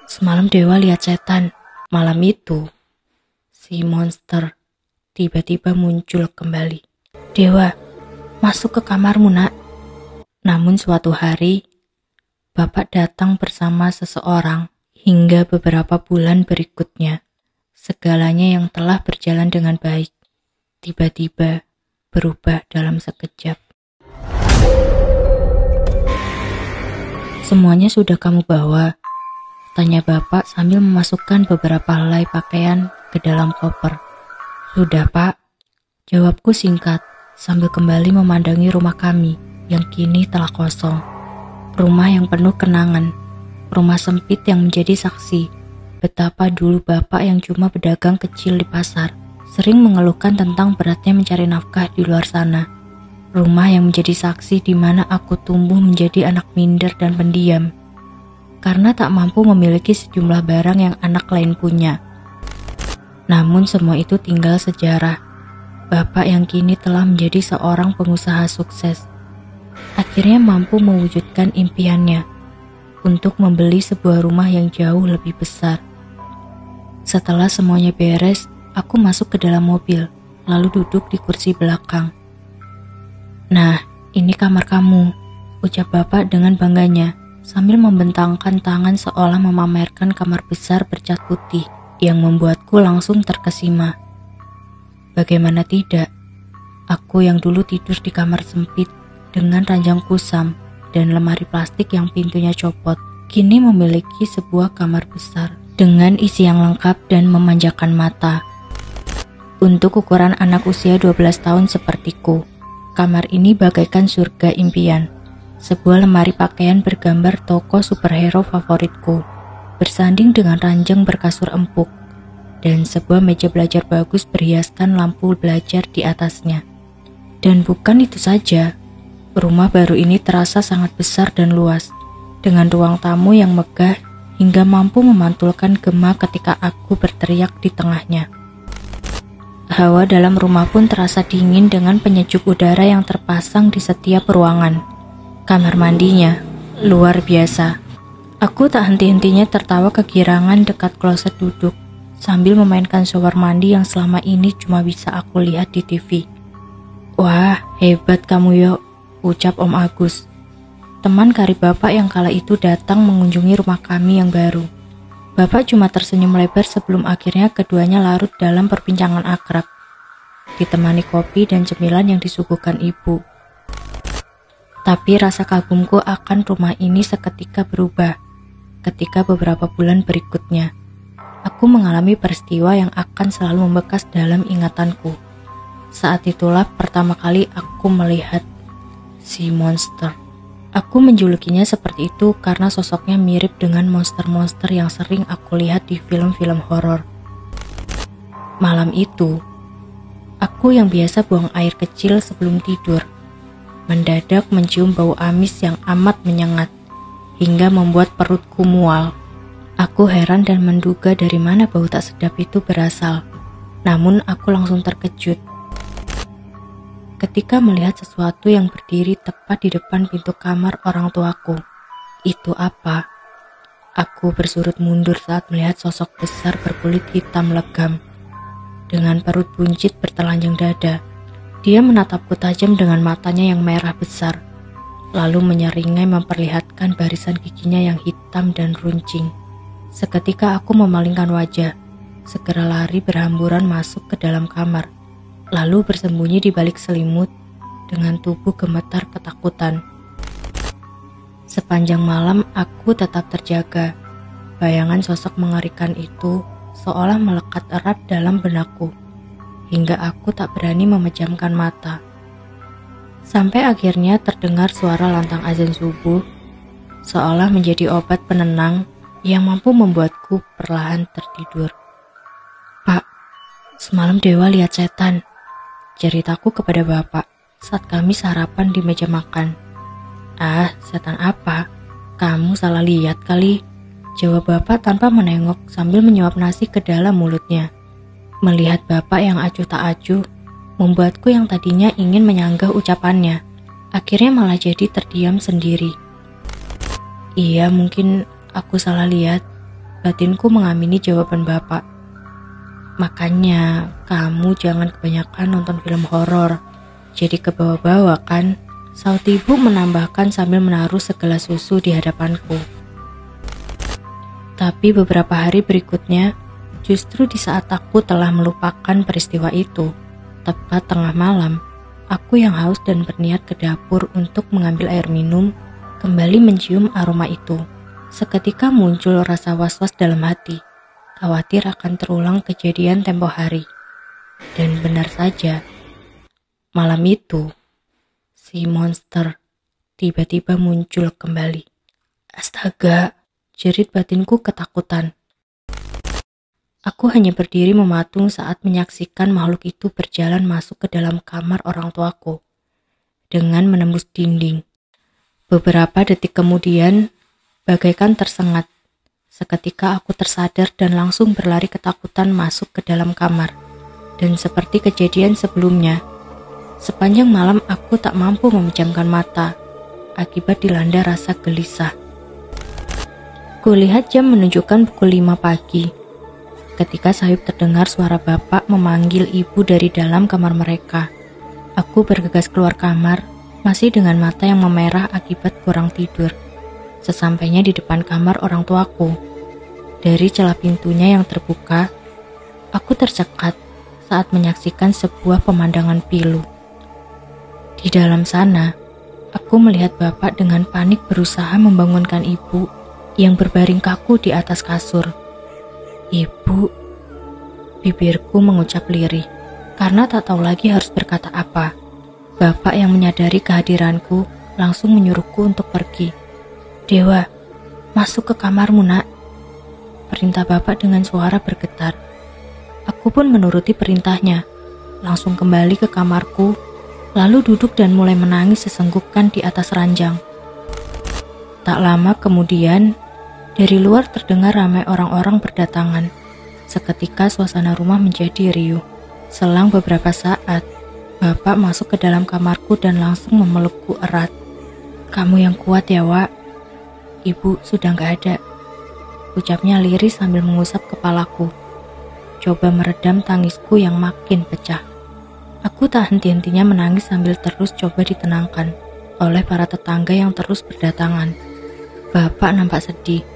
Semalam Dewa lihat setan. Malam itu, si monster tiba-tiba muncul kembali. Dewa, masuk ke kamarmu, Nak. Namun suatu hari, Bapak datang bersama seseorang hingga beberapa bulan berikutnya. Segalanya yang telah berjalan dengan baik, tiba-tiba berubah dalam sekejap. Semuanya sudah kamu bawa? Tanya Bapak sambil memasukkan beberapa helai pakaian ke dalam koper. Sudah, Pak. Jawabku singkat sambil kembali memandangi rumah kami yang kini telah kosong. Rumah yang penuh kenangan. Rumah sempit yang menjadi saksi betapa dulu Bapak yang cuma pedagang kecil di pasar sering mengeluhkan tentang beratnya mencari nafkah di luar sana. Rumah yang menjadi saksi di mana aku tumbuh menjadi anak minder dan pendiam karena tak mampu memiliki sejumlah barang yang anak lain punya. Namun semua itu tinggal sejarah. Bapak yang kini telah menjadi seorang pengusaha sukses, akhirnya mampu mewujudkan impiannya untuk membeli sebuah rumah yang jauh lebih besar. Setelah semuanya beres, aku masuk ke dalam mobil, lalu duduk di kursi belakang. Nah, ini kamar kamu, ucap Bapak dengan bangganya, sambil membentangkan tangan seolah memamerkan kamar besar bercat putih yang membuatku langsung terkesima. Bagaimana tidak, aku yang dulu tidur di kamar sempit dengan ranjang kusam dan lemari plastik yang pintunya copot, kini memiliki sebuah kamar besar dengan isi yang lengkap dan memanjakan mata. Untuk ukuran anak usia 12 tahun sepertiku, kamar ini bagaikan surga impian. Sebuah lemari pakaian bergambar tokoh superhero favoritku, bersanding dengan ranjang berkasur empuk, dan sebuah meja belajar bagus berhiaskan lampu belajar di atasnya. Dan bukan itu saja, rumah baru ini terasa sangat besar dan luas, dengan ruang tamu yang megah hingga mampu memantulkan gema ketika aku berteriak di tengahnya. Hawa dalam rumah pun terasa dingin dengan penyejuk udara yang terpasang di setiap ruangan. Kamar mandinya luar biasa. Aku tak henti-hentinya tertawa kegirangan dekat kloset duduk sambil memainkan shower mandi yang selama ini cuma bisa aku lihat di TV. Wah, hebat kamu yo, ucap Om Agus, teman karib Bapak yang kala itu datang mengunjungi rumah kami yang baru. Bapak cuma tersenyum lebar sebelum akhirnya keduanya larut dalam perbincangan akrab, ditemani kopi dan cemilan yang disuguhkan ibu. Tapi rasa kagumku akan rumah ini seketika berubah ketika beberapa bulan berikutnya aku mengalami peristiwa yang akan selalu membekas dalam ingatanku. Saat itulah pertama kali aku melihat si monster. Aku menjulukinya seperti itu karena sosoknya mirip dengan monster-monster yang sering aku lihat di film-film horor. Malam itu, aku yang biasa buang air kecil sebelum tidur mendadak mencium bau amis yang amat menyengat hingga membuat perutku mual. Aku heran dan menduga dari mana bau tak sedap itu berasal. Namun aku langsung terkejut ketika melihat sesuatu yang berdiri tepat di depan pintu kamar orang tuaku. Itu apa? Aku bersurut mundur saat melihat sosok besar berkulit hitam legam dengan perut buncit bertelanjang dada. Dia menatapku tajam dengan matanya yang merah besar, lalu menyeringai memperlihatkan barisan giginya yang hitam dan runcing. Seketika aku memalingkan wajah, segera lari berhamburan masuk ke dalam kamar, lalu bersembunyi di balik selimut dengan tubuh gemetar ketakutan. Sepanjang malam aku tetap terjaga. Bayangan sosok mengerikan itu seolah melekat erat dalam benakku, hingga aku tak berani memejamkan mata. Sampai akhirnya terdengar suara lantang azan subuh, seolah menjadi obat penenang yang mampu membuatku perlahan tertidur. Pak, semalam Dewa lihat setan, ceritaku kepada Bapak saat kami sarapan di meja makan. Ah, setan apa? Kamu salah lihat kali, jawab Bapak tanpa menengok sambil menyuap nasi ke dalam mulutnya. Melihat Bapak yang acuh tak acuh, membuatku yang tadinya ingin menyanggah ucapannya, akhirnya malah jadi terdiam sendiri. Iya, mungkin aku salah lihat. Batinku mengamini jawaban bapak. Makanya kamu jangan kebanyakan nonton film horor. Jadi kebawa-bawa kan? Saut ibu menambahkan sambil menaruh segelas susu di hadapanku. Tapi beberapa hari berikutnya, justru di saat aku telah melupakan peristiwa itu, tepat tengah malam, aku yang haus dan berniat ke dapur untuk mengambil air minum, kembali mencium aroma itu. Seketika muncul rasa was-was dalam hati, khawatir akan terulang kejadian tempo hari. Dan benar saja, malam itu, si monster tiba-tiba muncul kembali. Astaga, jerit batinku ketakutan. Aku hanya berdiri mematung saat menyaksikan makhluk itu berjalan masuk ke dalam kamar orang tuaku dengan menembus dinding. Beberapa detik kemudian, bagaikan tersengat, seketika aku tersadar dan langsung berlari ketakutan masuk ke dalam kamar. Dan seperti kejadian sebelumnya, sepanjang malam aku tak mampu memejamkan mata akibat dilanda rasa gelisah. Kulihat jam menunjukkan pukul 5 pagi. Ketika sahib terdengar suara bapak memanggil ibu dari dalam kamar mereka. Aku bergegas keluar kamar, masih dengan mata yang memerah akibat kurang tidur. Sesampainya di depan kamar orang tuaku, dari celah pintunya yang terbuka, aku tercekat saat menyaksikan sebuah pemandangan pilu. Di dalam sana, aku melihat bapak dengan panik berusaha membangunkan ibu yang berbaring kaku di atas kasur. Ibu, bibirku mengucap lirih karena tak tahu lagi harus berkata apa. Bapak yang menyadari kehadiranku langsung menyuruhku untuk pergi. Dewa, masuk ke kamarmu nak. Perintah bapak dengan suara bergetar. Aku pun menuruti perintahnya, langsung kembali ke kamarku, lalu duduk dan mulai menangis sesenggukan di atas ranjang. Tak lama kemudian, dari luar terdengar ramai orang-orang berdatangan. Seketika suasana rumah menjadi riuh. Selang beberapa saat, bapak masuk ke dalam kamarku dan langsung memelukku erat. Kamu yang kuat ya, Wak. Ibu sudah gak ada. Ucapnya lirih sambil mengusap kepalaku. Coba meredam tangisku yang makin pecah. Aku tak henti-hentinya menangis sambil terus coba ditenangkan oleh para tetangga yang terus berdatangan. Bapak nampak sedih.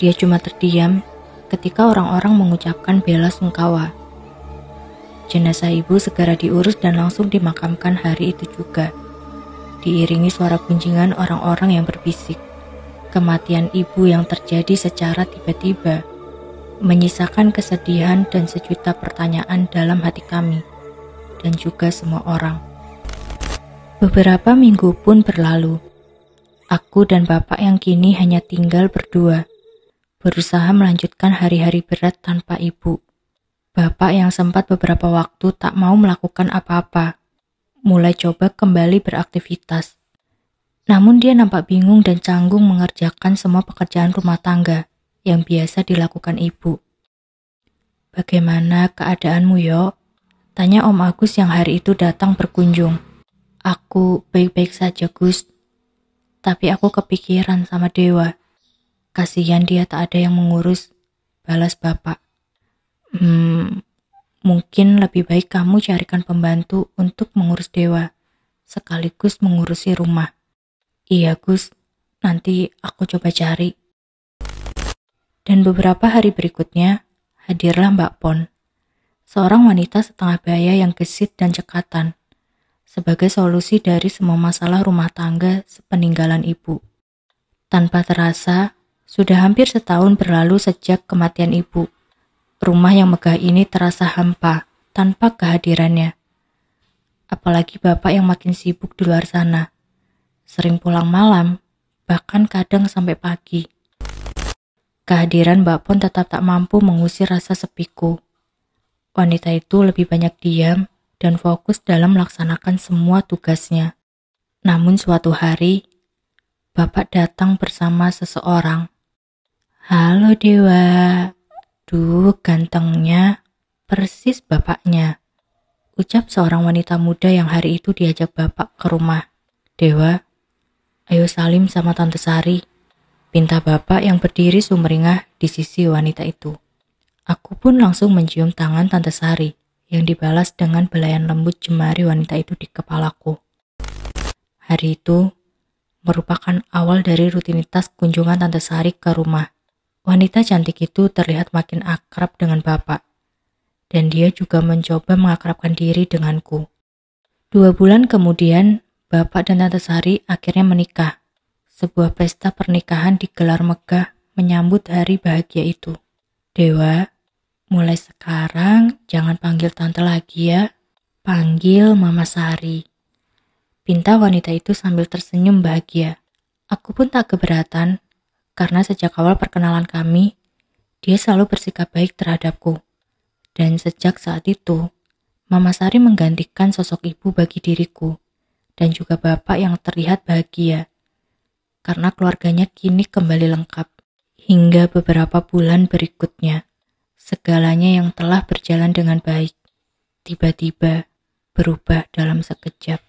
Dia cuma terdiam ketika orang-orang mengucapkan bela sungkawa. Jenazah ibu segera diurus dan langsung dimakamkan hari itu juga. Diiringi suara gunjingan orang-orang yang berbisik. Kematian ibu yang terjadi secara tiba-tiba menyisakan kesedihan dan sejuta pertanyaan dalam hati kami dan juga semua orang. Beberapa minggu pun berlalu. Aku dan bapak yang kini hanya tinggal berdua, berusaha melanjutkan hari-hari berat tanpa ibu. Bapak yang sempat beberapa waktu tak mau melakukan apa-apa, mulai coba kembali beraktivitas. Namun dia nampak bingung dan canggung mengerjakan semua pekerjaan rumah tangga yang biasa dilakukan ibu. Bagaimana keadaanmu, Yo? Tanya Om Agus yang hari itu datang berkunjung. Aku baik-baik saja, Gus. Tapi aku kepikiran sama Dewa. Kasihan dia tak ada yang mengurus, balas bapak. Mungkin lebih baik kamu carikan pembantu untuk mengurus Dewa, sekaligus mengurusi rumah. Iya Gus, nanti aku coba cari. Dan beberapa hari berikutnya, hadirlah Mbak Pon, seorang wanita setengah baya yang gesit dan cekatan, sebagai solusi dari semua masalah rumah tangga sepeninggalan ibu. Tanpa terasa, sudah hampir setahun berlalu sejak kematian ibu. Rumah yang megah ini terasa hampa tanpa kehadirannya. Apalagi bapak yang makin sibuk di luar sana. Sering pulang malam, bahkan kadang sampai pagi. Kehadiran Mbak Pon tetap tak mampu mengusir rasa sepiku. Wanita itu lebih banyak diam dan fokus dalam melaksanakan semua tugasnya. Namun suatu hari, bapak datang bersama seseorang. Halo Dewa, duh gantengnya, persis bapaknya. Ucap seorang wanita muda yang hari itu diajak bapak ke rumah. Dewa, ayo salim sama Tante Sari. pinta bapak yang berdiri sumringah di sisi wanita itu. Aku pun langsung mencium tangan Tante Sari yang dibalas dengan belayan lembut jemari wanita itu di kepalaku. Hari itu merupakan awal dari rutinitas kunjungan Tante Sari ke rumah. Wanita cantik itu terlihat makin akrab dengan bapak, dan dia juga mencoba mengakrabkan diri denganku. 2 bulan kemudian, bapak dan Tante Sari akhirnya menikah. Sebuah pesta pernikahan digelar megah menyambut hari bahagia itu. Dewa, mulai sekarang jangan panggil tante lagi ya. Panggil Mama Sari. Pinta wanita itu sambil tersenyum bahagia. Aku pun tak keberatan, karena sejak awal perkenalan kami, dia selalu bersikap baik terhadapku. Dan sejak saat itu, Mama Sari menggantikan sosok ibu bagi diriku, dan juga bapak yang terlihat bahagia. Karena keluarganya kini kembali lengkap. Hingga beberapa bulan berikutnya, segalanya yang telah berjalan dengan baik, tiba-tiba berubah dalam sekejap.